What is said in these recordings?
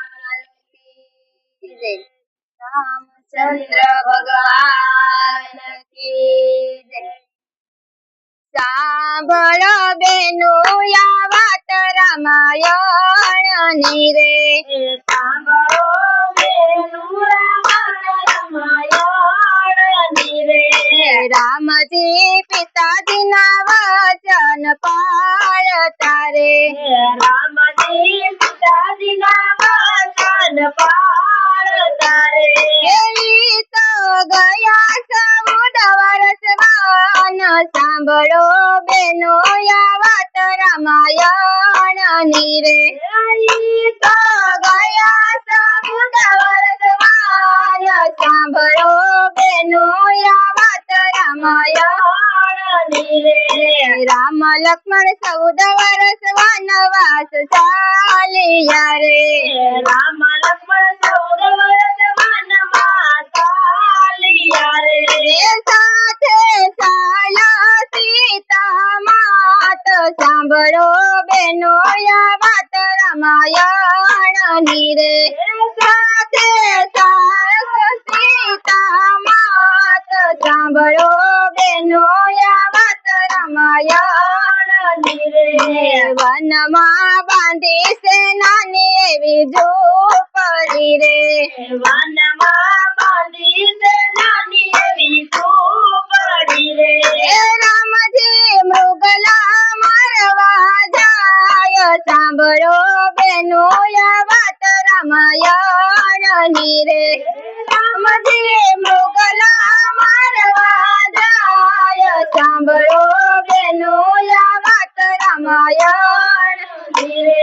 की जय। रामचंद्र भगवान की जय। सांभळो बेनो या वात रामायणनी रे। सांभळो बेनो या वात रामायणनी रे। रामजी पिताजीना वचन पाळता रे। रामजी पिताजीना वचन पाळता रे। तो गया समुद्र स्नान सांभळो बेनो या वात रामायणनी रे। तो गया समुद्र स्नान सांभळो बेनो या वात रामायणनी रे। राम लक्ष्मण 14 वर्ष वनवास चालिया रे। राम लक्ष्मण 14 वर्ष वनवास चालिया रे। साथे साला सीता मात सांभळो बेनो या वात रामायणनी रे। साथे साला सीता मात सांभळो बेनो या वात रामायणनी रे। वनमा बांधी सेनानी एवी झोपडी रे। वनमा बांधी सेनानी एवी झोपडी रे। रामजी मृगला मारवा जाय सांभळो बेनो या वात रामायणनी रे। रामजी मृगला मारवा जाय सांभळो बेनो या वात रामायणनी रे।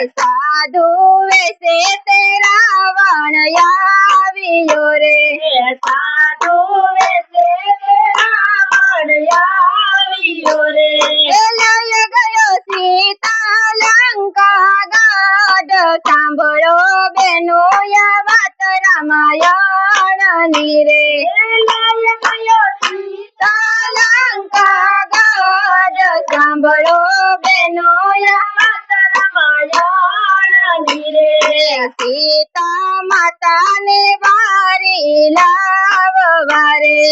साधू वेसे ते रावण यावियो रे। साधू वेसे ते रावण यावियो रे। लय गयो सीता लंका गाड सांभळो बेनो या वात रामायणनी रे। लय गयो सीता लंका गाड सांभळो बेनो या वात रामायणनी रे। सीता माताने वारी लाववा रे।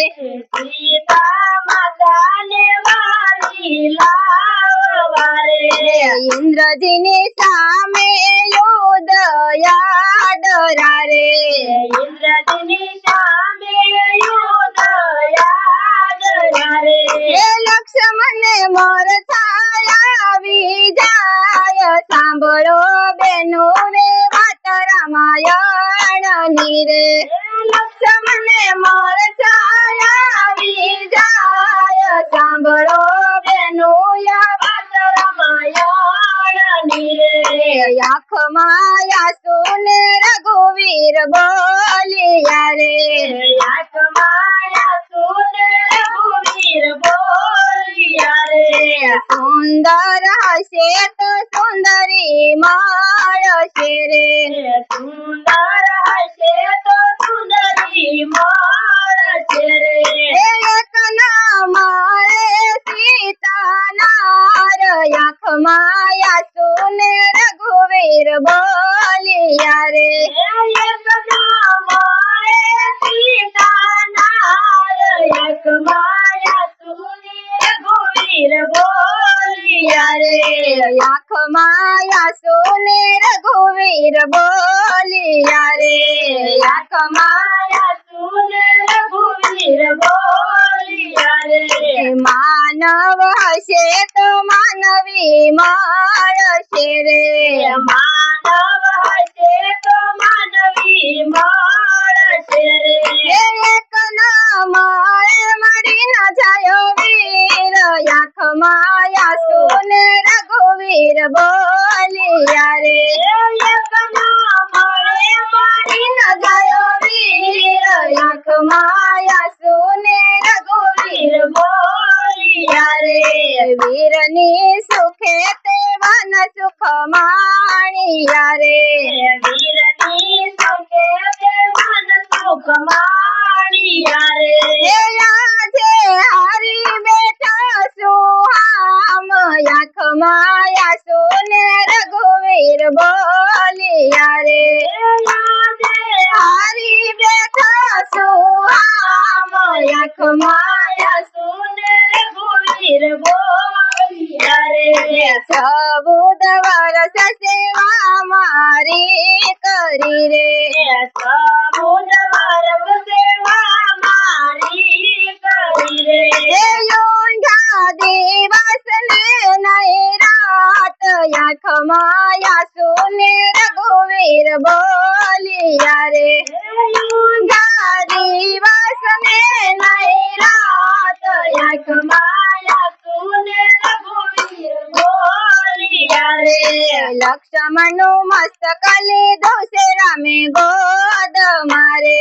सीता माताने वारी लाववा रे। इंद्रजीने सामे युद्ध याडरा रे। इंद्रजीने सामे युद्ध याडरा रे। लक्ष्मणे मोर छाया विजय सांभळो बेनो रे वात रामायणनी रे। लक्ष्मणे मोर छाया विजय सांभळो बेनो या वात रामायणनी रे। आँख माया सुने रघुवीर बोलिया रे। आँख माया सुने रघुवीर बोलिया रे। सुंदर हसे तो सुंदरी माळशे रे। सुंदर हसे तो सुंदरी माळशे रे। एक नामाळे सीता नार आँख माया सुने रघुवीर बोलिया रे। एक नामाळे सीता नार एक माया सुने रघुवीर बोलिया रे। आँख माया सुने रघुवीर बोलिया रे। आँख माया सुने रघुवीर बोलिया रे। मानव हसे तो मानवी माळशे रे। मानव हसे तो मानवी माळशे रे। एक नामाळे मरी न जायो वीर आँख माया सुने रघुवीर बोलिया रे। एक नामाळे मरी न जायो वीर आँख माया सुने रघुवीर बोलिया रे। वीरनी सुखे ते वन सुख माणिया रे। वीरनी सुखे ते वन सुख माणिया रे। जे हरी बेटा सुहाम आँख माया सुने रघुवीर बोलिया બોલિયા રે હારી બેઠા સુહામ આંખમાં રઘુવીર બોલિયા રે ચૌદ વર્ષ સેવા મારી કરી રે સમુદ વર્ગ સેવા મારી કરી રે યોંધા દિવસ ને નહીં રાત આંખમાં આંસુ ને રઘુવીર બોલિયા રે યોંધા દિવસ ને નહીં રાત આંખમાં રઘુવીર બોલિયા રે લક્ષ્મણ નું મસ્તક લીધું છે રામે ગોદ મારે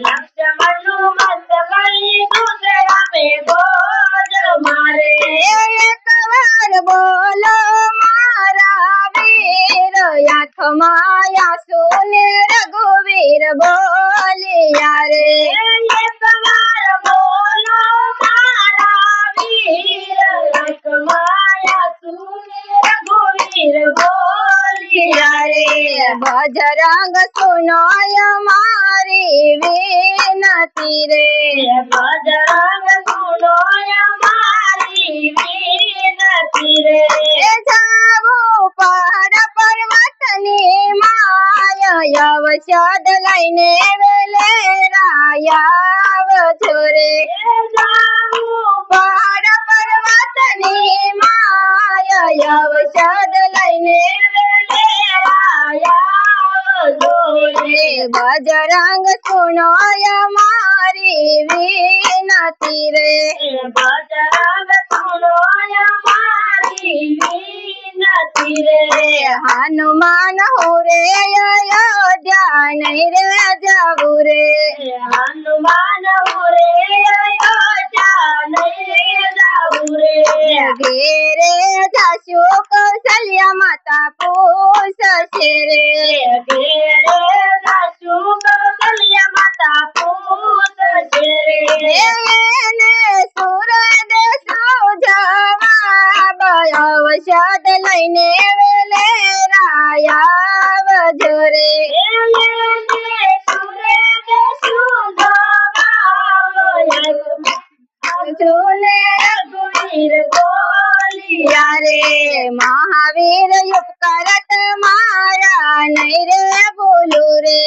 લક્ષ્મણનું મસ્તક લીધું છે રામે ગોદ મારે એક વાર બોલો મારા વીર આંખમાં આંસુ ને રઘુવીર બોલિયા રે એકવાર બોલો મારા વીર આંખમાં સુને રઘુવીર બોલિયા રે બજરંગ સુનો મારી વિનતી રે બજરંગ સુનો મારી વિનતી રે જાવું પહાડ પર્વતની માય અવસદ લઈને વેલે રાયાવ રે પહાડ પર્વતની માય અવસદ લઈને બજરંગ સુનો મારી વિનતી રે બજરંગ સુનો મારી વિનતી રે હનુમાન હો રે અયોધ્યા નહીં રે જવું રે હનુમાન રે અયોધ્યા નહીં જાવું રે ઘેરે જાશું કૌશલ્યા માતા પૂછશે રે ઘેરે જાશું કૌશલ્યા માતા પૂછશે રે એને સુર દેશું જવાબ અવસદ લઈને વેલે રાયાવ રે યારે મહાવીર ઉપકરત મારા નહીં રે બોલું રે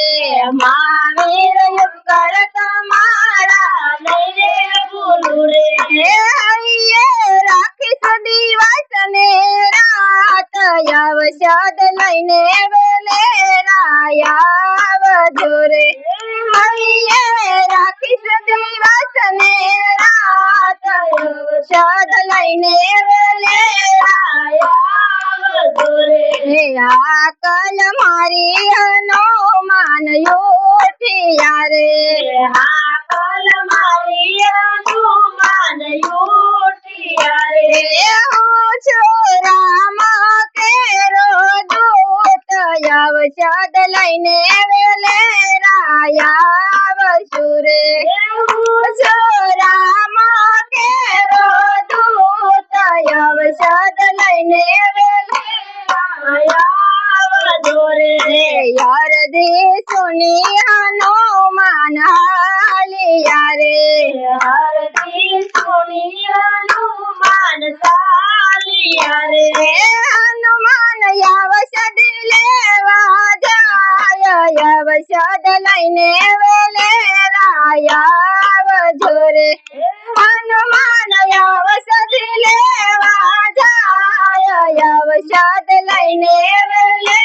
મહાવીર ઉપકરત મારા હે હૈયે રાખીશ દિવસ ને રાત અવસદ લઈને વેલે રાયાવ રે હૈયે રાખીશ દિવસ ને રાત અવસદ લઈને વેલે આકલ મારી હનુમાન ઉઠિયા રે હું છું રામ કેરો દૂત અવસદ લઈને વેલે રાયાવ રે હું છું રામ કેરો દૂત અવસદ લઈને વેલે યારદી સુની હનુમાન હાલિયા રે હનુમાન અવસદ લેવા જાય અવસદ લઈને વેલે રાયાવ રે હનુમાન અવસદ લેવા જાય અવસદ લઈને વેલે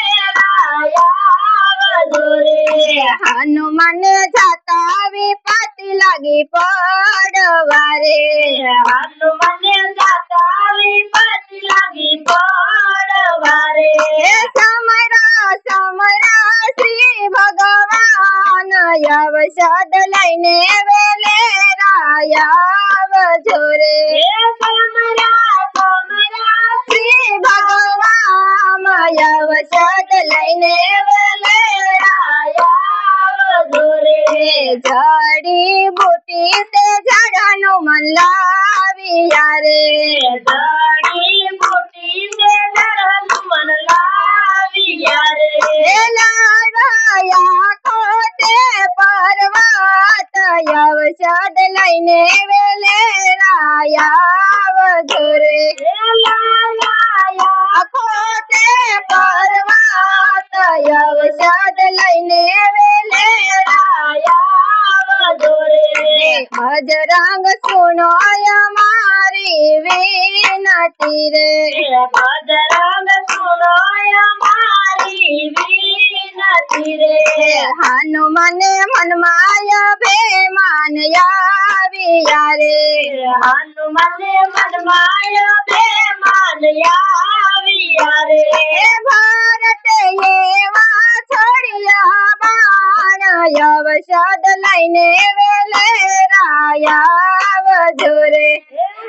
હનુમાન જાતા વિપત્તિ લાગી પડવા રે સમરા શ્રી ભગવાન અવસદ લઈને વેલે રાયાવ રે શ્રી ભગવાન અવસદ લઈને વેલે જડી બુટી તે ઝાડાનું મન લાવ્યા રે જડી બુટી તે ઝાડાનું મન લાવ્યા રે બજરંગ સુનો મારી વિનતી રે બજરંગ સુનો મારી વિનતી રે હનુમાન મનમાં બેમાન આવ્યા રે હનુમાન મનમાં બેમાન આવ્યા રે ભારત એવા છોડ્યા બાણ અવસદ લઈને વેલે રાયા જોરે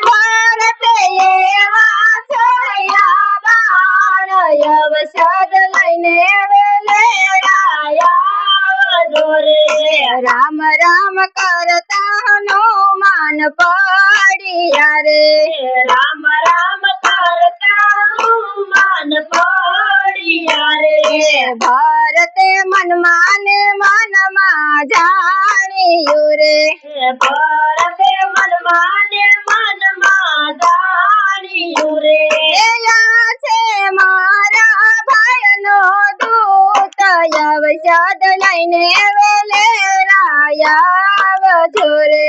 ભારત એવા છોડ્યા બાણ અવસદ લઈને વેલે રાયા જોરે રામ રામ કરતા હનુમાન પડિયા રે રામ રામ કરતા હનુમાન પડિયા રે ભારતે મનમાં જાણ્યું રે ભારતે મનમાં જાણ્યું રે યા છે મારા ભાઈનો દૂત અવસદ લઈને વેલે રાયા જોરે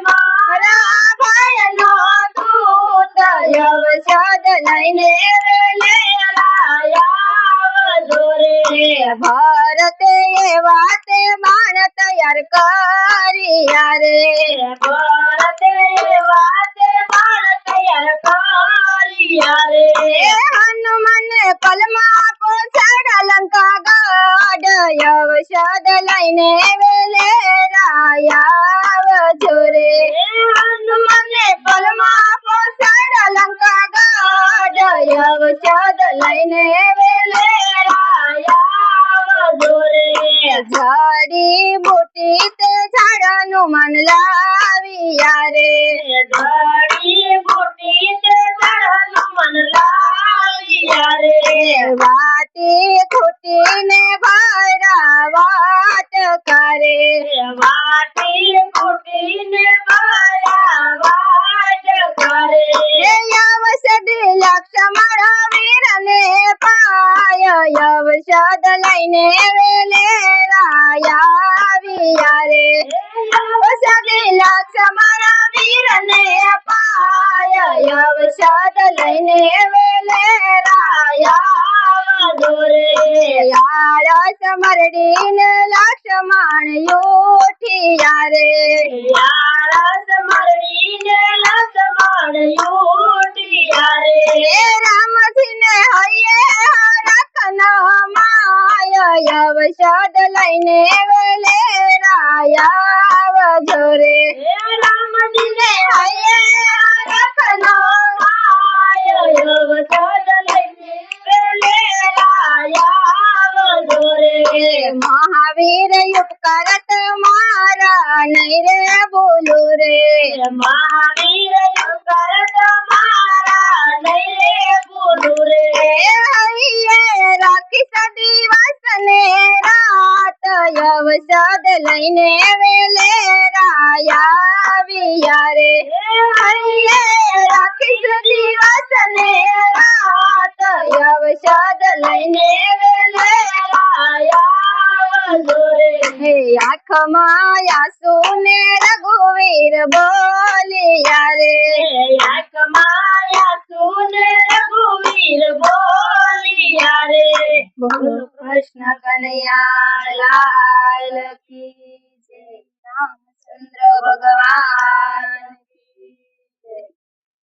મારા ભાઈનો દૂત અવસદ લઈને વેલે રાયા જોરે ભારતે એવા તે બાણ તૈયાર કર્યા રે ભારતે વાતે બાણ તૈયાર કર્યા રે હનુમાન પલમાં પોછડ લંકા ગાઢ અવસદ લઈને વેલે રાયા જોરે હનુમાન પલમાં પોછડ લંકા ગાઢ અવસદ લઈને વેલે રાયા જોરે ઝાડી બુટી તે ઝાડનું મન લાવ્યા રે ઘડી બુટી તે ઝાડનું મન લાવ્યા રે વાટી ખૂટીને ભરા વાટ કરે વાટી ખૂટીને ભરા વાટ કરે અવસદ લક્ષ્મણ વીરને પાય અવસદ લઈને વેલે રાયા રે અવસદ લક્ષ્મણ વીરને પાય અવસદ લઈને વેલે રાયા જોરે આળસ મરડીને લક્ષ્મણ ઉઠ્યા રે યારસ મરડીને લક્ષ્મણ ઉઠ્યા રે રામજીને હૈયે હરખ માય અવસદ લઈને વેલે રાયા જોરે રામજીને હૈયે હરખ માય અવસદ લઈને વેલે રાયા જોરે મહાવીર ઉપકારત મારા નહીં રે બોલું રે મહાવીર કરત મારા નહીં બોલું રે હૈયે રાખી દિવસ ને રાત અવસદ લઈને વેલે રાયા રે હૈયે રાખી દિવસ ને રાત અવસદ લઈને વેલે રાયા જોરે હે આંખમાં આંસુ ને રઘુવીર બોલ્યા રે માયા સુને રઘુવીર બોલિયા રે બોલો કૃષ્ણ કનૈયા લાલ કી જય રામચંદ્ર ભગવાન